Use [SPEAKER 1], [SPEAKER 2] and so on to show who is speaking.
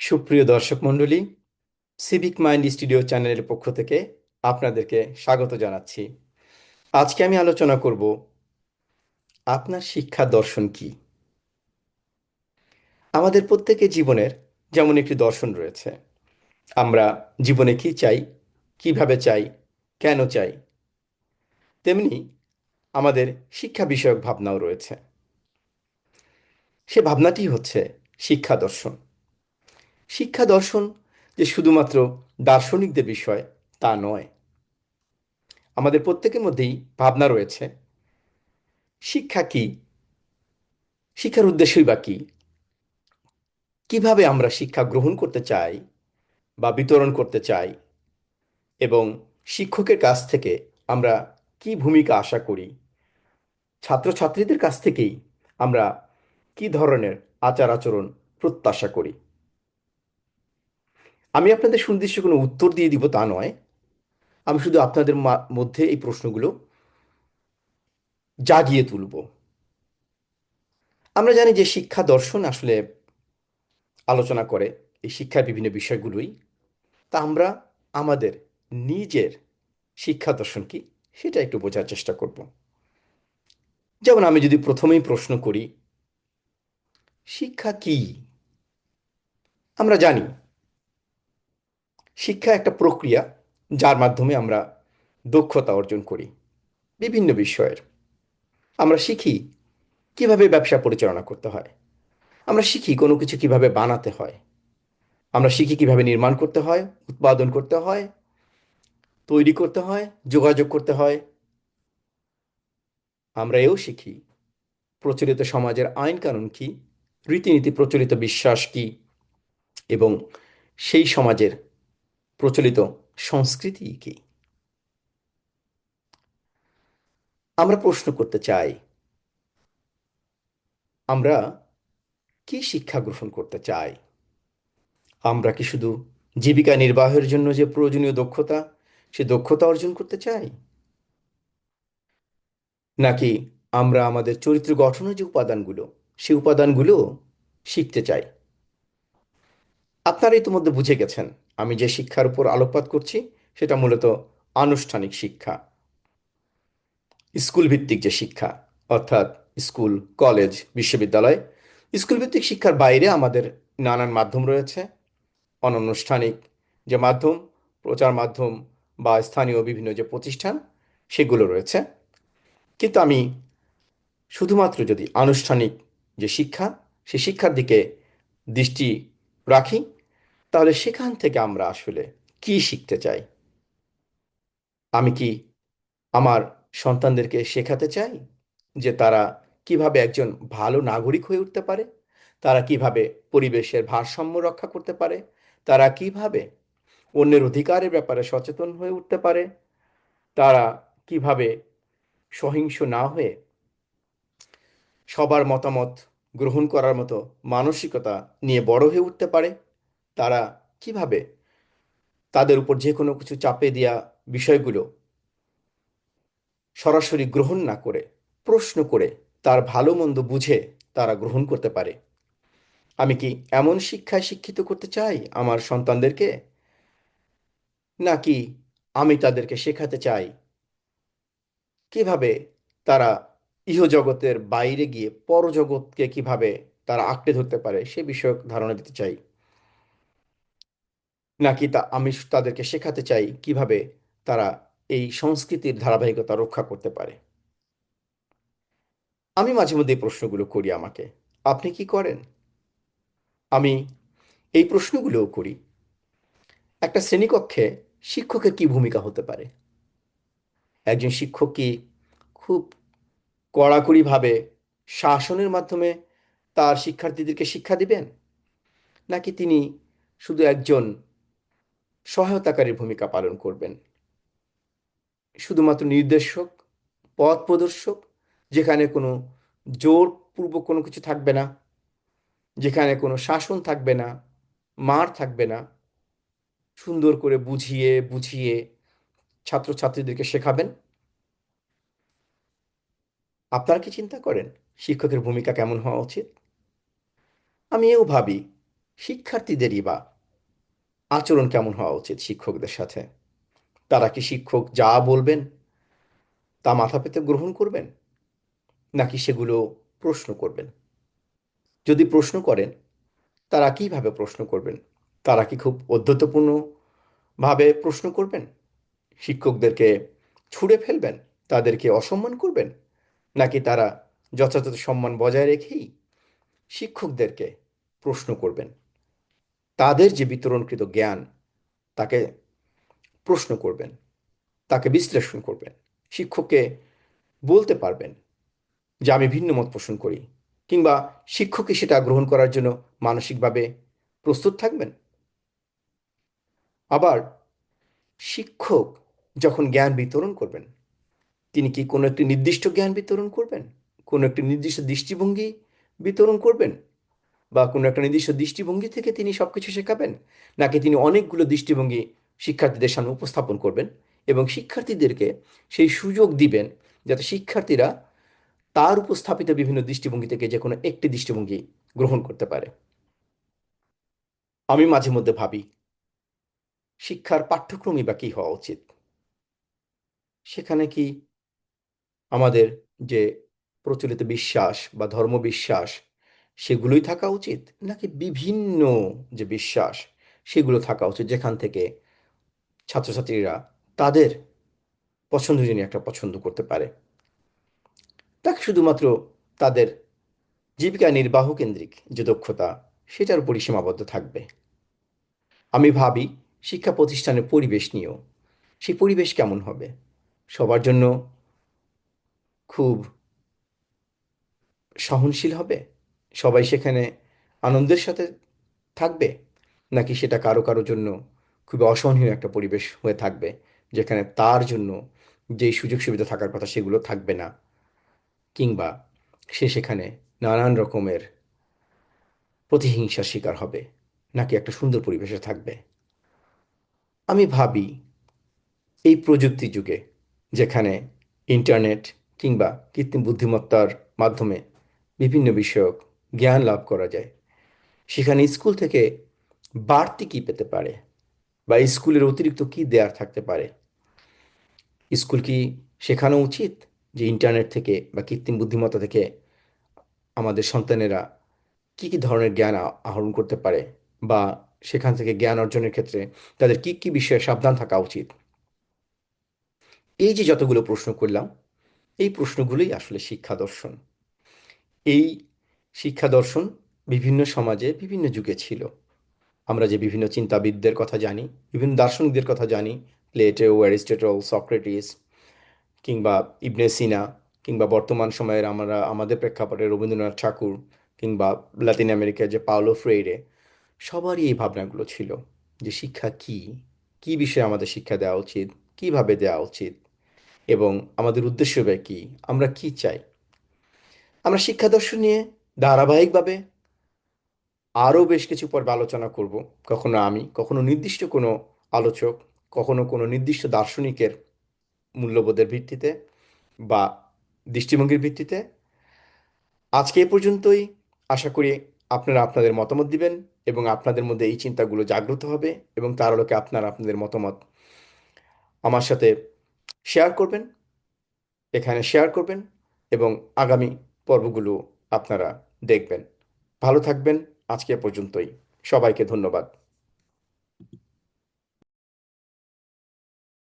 [SPEAKER 1] সুপ্রিয় দর্শক মণ্ডলী, সিভিক মাইন্ড স্টুডিও চ্যানেলের পক্ষ থেকে আপনাদেরকে স্বাগত জানাচ্ছি। আজকে আমি আলোচনা করব আপনার শিক্ষা দর্শন কি। আমাদের প্রত্যেকের জীবনের যেমন একটি দর্শন রয়েছে, আমরা জীবনে কি চাই, কিভাবে চাই, কেন চাই, তেমনি আমাদের শিক্ষা বিষয়ক ভাবনাও রয়েছে। সে ভাবনাটি হচ্ছে শিক্ষা দর্শন। শিক্ষা দর্শন যে শুধুমাত্র দার্শনিকদের বিষয় তা নয়, আমাদের প্রত্যেকের মধ্যেই ভাবনা রয়েছে শিক্ষা কি, শিক্ষার উদ্দেশ্যই বা কি, কিভাবে আমরা শিক্ষা গ্রহণ করতে চাই বা বিতরণ করতে চাই, এবং শিক্ষকের কাছ থেকে আমরা কি ভূমিকা আশা করি, ছাত্রছাত্রীদের কাছ থেকেই আমরা কি ধরনের আচার আচরণ প্রত্যাশা করি। আমি আপনাদের সুনির্দিষ্ট কোনো উত্তর দিয়ে দিব তা নয়, আমি শুধু আপনাদের মধ্যে এই প্রশ্নগুলো জাগিয়ে তুলব। আমরা জানি যে শিক্ষা দর্শন আসলে আলোচনা করে এই শিক্ষার বিভিন্ন বিষয়গুলোই। তা আমরা আমাদের নিজের শিক্ষা দর্শন কি সেটা একটু বোঝার চেষ্টা করব। যেমন আমি যদি প্রথমেই প্রশ্ন করি, শিক্ষা কি? আমরা জানি শিক্ষা একটা প্রক্রিয়া যার মাধ্যমে আমরা দক্ষতা অর্জন করি বিভিন্ন বিষয়ের। আমরা শিখি কিভাবে ব্যবসা পরিচালনা করতে হয়, আমরা শিখি কোনো কিছু কিভাবে বানাতে হয়, আমরা শিখি কিভাবে নির্মাণ করতে হয়, উৎপাদন করতে হয়, তৈরি করতে হয়, যোগাযোগ করতে হয়। আমরা এও শিখি প্রচলিত সমাজের আইন কানুন কি, রীতিনীতি, প্রচলিত বিশ্বাস কি, এবং সেই সমাজের প্রচলিত সংস্কৃতি কি। আমরা প্রশ্ন করতে চাই, আমরা কি শিক্ষা গ্রহণ করতে চাই? আমরা কি শুধু জীবিকা নির্বাহের জন্য যে প্রয়োজনীয় দক্ষতা, সে দক্ষতা অর্জন করতে চাই, নাকি আমরা আমাদের চরিত্র গঠনের যে উপাদানগুলো, সেই উপাদানগুলো শিখতে চাই? আপনারা ইতিমধ্যে বুঝে গেছেন আমি যে শিক্ষার উপর আলোকপাত করছি সেটা মূলত আনুষ্ঠানিক শিক্ষা, স্কুল ভিত্তিক যে শিক্ষা, অর্থাৎ স্কুল, কলেজ, বিশ্ববিদ্যালয়। স্কুল ভিত্তিক শিক্ষার বাইরে আমাদের নানান মাধ্যম রয়েছে, অনানুষ্ঠানিক যে মাধ্যম, প্রচার মাধ্যম বা স্থানীয় বিভিন্ন যে প্রতিষ্ঠান, সেগুলো রয়েছে। কিন্তু আমি শুধুমাত্র যদি আনুষ্ঠানিক যে শিক্ষা, সেই শিক্ষার দিকে দৃষ্টি রাখি, তাহলে সেখান থেকে আমরা আসলে কি শিখতে চাই? আমি কি আমার সন্তানদেরকে শেখাতে চাই যে তারা কিভাবে একজন ভালো নাগরিক হয়ে উঠতে পারে, তারা কিভাবে পরিবেশের ভারসাম্য রক্ষা করতে পারে, তারা কিভাবে অন্যের অধিকারের ব্যাপারে সচেতন হয়ে উঠতে পারে, তারা কিভাবে সহিংস না হয়ে সবার মতামত গ্রহণ করার মতো মানসিকতা নিয়ে বড় হয়ে উঠতে পারে, তারা কিভাবে তাদের উপর যে কোনো কিছু চাপে দেওয়া বিষয়গুলো সরাসরি গ্রহণ না করে প্রশ্ন করে তার ভালো মন্দ বুঝে তারা গ্রহণ করতে পারে। আমি কি এমন শিক্ষায় শিক্ষিত করতে চাই আমার সন্তানদেরকে, নাকি আমি তাদেরকে শেখাতে চাই কিভাবে তারা ইহজগতের বাইরে গিয়ে পরজগৎকে কিভাবে তারা আঁকড়ে ধরতে পারে সে বিষয়ক ধারণা দিতে চাই, নাকি আমি তাদেরকে শেখাতে চাই কিভাবে তারা এই সংস্কৃতির ধারাবাহিকতা রক্ষা করতে পারে। আমি মাঝে মধ্যে এই প্রশ্নগুলো করি আমাকে। আপনি কি করেন? আমি এই প্রশ্নগুলোও করি। একটা শ্রেণীকক্ষে শিক্ষকের কি ভূমিকা হতে পারে? একজন শিক্ষক কি খুব কড়াকড়িভাবে শাসনের মাধ্যমে তার শিক্ষার্থীদেরকে শিক্ষা দিবেন, নাকি তিনি শুধু একজন সহায়তাকারীর ভূমিকা পালন করবেন, শুধুমাত্র নির্দেশক, পথ প্রদর্শক, যেখানে কোনো জোরপূর্বক কোনো কিছু থাকবে না, যেখানে কোনো শাসন থাকবে না, মার থাকবে না, সুন্দর করে বুঝিয়ে বুঝিয়ে ছাত্রছাত্রীদেরকে শেখাবেন? আপনারা কি চিন্তা করেন শিক্ষকের ভূমিকা কেমন হওয়া উচিত? আমি এও ভাবি শিক্ষার্থীদেরই বা আচরণ কেমন হওয়া উচিত শিক্ষকদের সাথে? তারা কি শিক্ষক যা বলবেন তা মাথা পেতে গ্রহণ করবেন, নাকি সেগুলো প্রশ্ন করবেন? যদি প্রশ্ন করেন, তারা কিভাবে প্রশ্ন করবেন? তারা কি খুব অধ্যত্বপূর্ণ ভাবে প্রশ্ন করবেন, শিক্ষকদেরকে ছুঁড়ে ফেলবেন, তাদেরকে অসম্মান করবেন, নাকি তারা যথাযথ সম্মান বজায় রেখেই শিক্ষকদেরকে প্রশ্ন করবেন, তাদের যে বিতরণকৃত জ্ঞান তাকে প্রশ্ন করবেন, তাকে বিশ্লেষণ করবেন, শিক্ষককে বলতে পারবেন যে আমি ভিন্ন মত পোষণ করি, কিংবা শিক্ষকই সেটা গ্রহণ করার জন্য মানসিকভাবে প্রস্তুত থাকবেন? আবার শিক্ষক যখন জ্ঞান বিতরণ করবেন, তিনি কি কোনো একটি নির্দিষ্ট জ্ঞান বিতরণ করবেন, কোনো একটি নির্দিষ্ট দৃষ্টিভঙ্গি বিতরণ করবেন, বা কোনো একটা নির্দিষ্ট দৃষ্টিভঙ্গি থেকে তিনি সবকিছু শেখাবেন, নাকি তিনি অনেকগুলো দৃষ্টিভঙ্গি শিক্ষার্থীদের সামনে উপস্থাপন করবেন এবং শিক্ষার্থীদেরকে সেই সুযোগ দিবেন যাতে শিক্ষার্থীরা তার উপস্থাপিত বিভিন্ন দৃষ্টিভঙ্গি থেকে যে কোনো একটি দৃষ্টিভঙ্গি গ্রহণ করতে পারে? আমি মাঝে মধ্যে ভাবি, শিক্ষার পাঠ্যক্রমই বা কি হওয়া উচিত? সেখানে কি আমাদের যে প্রচলিত বিশ্বাস বা ধর্মবিশ্বাস সেগুলোই থাকা উচিত, নাকি বিভিন্ন যে বিশ্বাস সেগুলো থাকা উচিত, যেখান থেকে ছাত্রছাত্রীরা তাদের পছন্দজনীয় একটা পছন্দ করতে পারে, তাকে শুধুমাত্র তাদের জীবিকা নির্বাহ কেন্দ্রিক যে দক্ষতা সেটার উপরই সীমাবদ্ধ থাকবে? আমি ভাবি শিক্ষা প্রতিষ্ঠানের পরিবেশ নিয়েও, সেই পরিবেশ কেমন হবে? সবার জন্য খুব সহনশীল হবে? সবাই সেখানে আনন্দের সাথে থাকবে, নাকি সেটা কারো কারো জন্য খুবই অসহনীয় একটা পরিবেশ হয়ে থাকবে, যেখানে তার জন্য যেই সুযোগ সুবিধা থাকার কথা সেগুলো থাকবে না, কিংবা সে সেখানে নানান রকমের প্রতিহিংসার শিকার হবে, নাকি একটা সুন্দর পরিবেশে থাকবে? আমি ভাবি এই প্রযুক্তি যুগে, যেখানে ইন্টারনেট কিংবা কৃত্রিম বুদ্ধিমত্তার মাধ্যমে বিভিন্ন বিষয়ক জ্ঞান লাভ করা যায়, সেখানে স্কুল থেকে বাড়তি কি পেতে পারে, বা স্কুলের অতিরিক্ত কি দেয়ার থাকতে পারে? স্কুল কি শেখানো উচিত যে ইন্টারনেট থেকে বা কৃত্রিম বুদ্ধিমত্তা থেকে আমাদের সন্তানেরা কি কি ধরনের জ্ঞান আহরণ করতে পারে, বা সেখান থেকে জ্ঞান অর্জনের ক্ষেত্রে তাদের কি কি বিষয়ে সাবধান থাকা উচিত? এই যে যতগুলো প্রশ্ন করলাম, এই প্রশ্নগুলোই আসলে শিক্ষা দর্শন। এই শিক্ষা দর্শন বিভিন্ন সমাজে বিভিন্ন যুগে ছিল। আমরা যে বিভিন্ন চিন্তাবিদদের কথা জানি, বিভিন্ন দার্শনিকদের কথা জানি, প্লেটো, অ্যারিস্টটল, সক্রেটিস, কিংবা ইবনে সিনা, কিংবা বর্তমান সময়ের আমরা আমাদের প্রেক্ষাপটে রবীন্দ্রনাথ ঠাকুর, কিংবা লাতিন আমেরিকার যে পাওলো ফ্রেইরে, সবারই এই ভাবনাগুলো ছিল যে শিক্ষা কি, কি বিষয়ে আমাদের শিক্ষা দেওয়া উচিত, কিভাবে দেওয়া উচিত, এবং আমাদের উদ্দেশ্য বা কি, আমরা কি চাই। আমরা শিক্ষা দর্শন নিয়ে ধারাবাহিকভাবে আরও বেশ কিছু পর্বে আলোচনা করব। কখনো আমি, কখনো নির্দিষ্ট কোনো আলোচক, কখনো কোনো নির্দিষ্ট দার্শনিকের মূল্যবোধের ভিত্তিতে বা দৃষ্টিভঙ্গির ভিত্তিতে। আজকে এ পর্যন্তই। আশা করি আপনারা আপনাদের মতামত দিবেন এবং আপনাদের মধ্যে এই চিন্তাগুলো জাগ্রত হবে, এবং তার আলোকে আপনারা আপনাদের মতামত আমার সাথে শেয়ার করবেন, এখানে শেয়ার করবেন, এবং আগামী পর্বগুলো আপনারা দেখবেন। ভালো থাকবেন। আজকে এ পর্যন্তই। সবাইকে ধন্যবাদ।